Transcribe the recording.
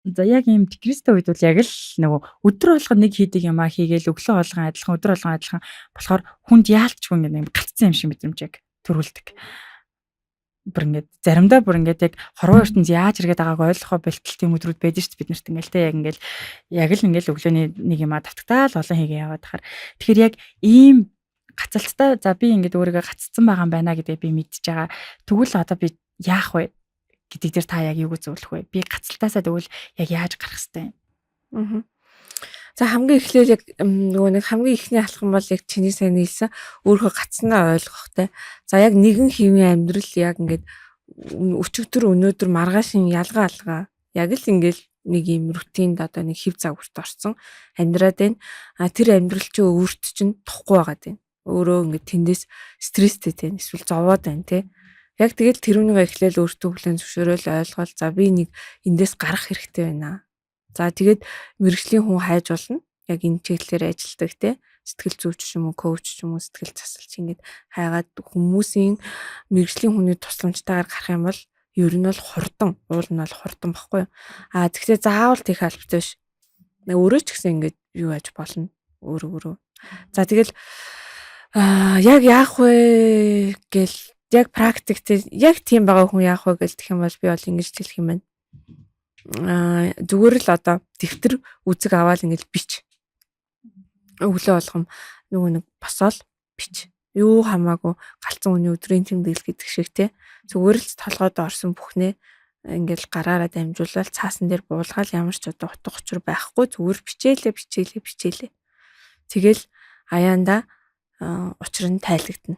За яг ийм декрестийн үед бол яг л нөгөө өдөр болгон нэг хийдэг юмаа хийгээл өглөө болгон адилхан өдөр болгон адилхан болохоор хүнд яалтчгүй ингээд юм гаццсан юм шиг мэдрэмж яг төрүүлдэг. Бүр ингээд заримдаа бүр ингээд яг хорвоо ертөнц яаж иргээд байгааг ойлгохоо бэлтэлтийн өдрүүд байдаг шүү дээ бид нарт ингээл те яг л ингээл өглөөний нэг юмаа тавтагтаал олон хийгээ яваад тахаар тэгэхээр яг ийм гацалттай за би ингээд өөрийгөө гаццсан байгаа юм байна гэдээ би мэдчихэж байгаа. Тэгвэл одоо би яах вэ гэдэг дээр та яг юу зөвлөх вэ? Би гацалтаасаа тэгвэл яг яаж гарах хэвтэй Аа. За хамгийн эхлээл яг нөгөө нэг хамгийн ихний алхам бол яг чиний сайн хэлсэн өөрөө гацснаа ойлгохтой. За яг нэгэн хэвийн амьдрал яг ингээд өчигдөр өнөөдөр маргаашин ялгаа алгаа яг л ингээд нэг юм рутинд одоо нэг хэв загварт орсон амьдраад байна. А тэр амьдрал чи өөрт чинь тухгүй байгаад байна. Өөрөө ингээд тэндээс стресстэй байна. Эсвэл зовоод байна те. Яг тэгэл тэрүүнийг эхлээл өөртөө хүлээн зөвшөөрөөл ойлгоол. За би нэг эндээс гарах хэрэгтэй байна. За тэгээд мэрэгжлийн хүн хайж болно. Яг энэ чиглэлээр ажилладаг те. Сэтгэл зүйч ч юм уу, коуч ч юм уу, сэтгэл засалч ингээд хайгаад хүмүүсийн мэрэгжлийн хүний тусламжтайгаар гарах юм бол ер нь бол хурдан, уул нь бол хурдан баггүй. А тэгвэл заавал тийх албатай биш. Өөрөө ч гэсэн ингээд юу аж болно. Өөрөө. За тэгэл яг яах вэ гэл яг практикт яг тийм байгаа хүн яах вэ гэл гэх юм бол би бол ингэж хэлэх юм байна. Зүгээр л одоо дэвтэр үзэг аваад ингэж бич. Өглөө болгом нөгөө нэг босоол бич. Юу хамаагүй галзуу өний өдрийн тэмдэглэл гэдэг шиг те. Зүгээр л толгойд орсон бүхнээ ингээл гараараа дамжуулаад цаасан дээр буулгаад ямар ч одоо утга учир байхгүй зүгээр бичээлээ. Тэгэл аяанда учир нь тайлагдана.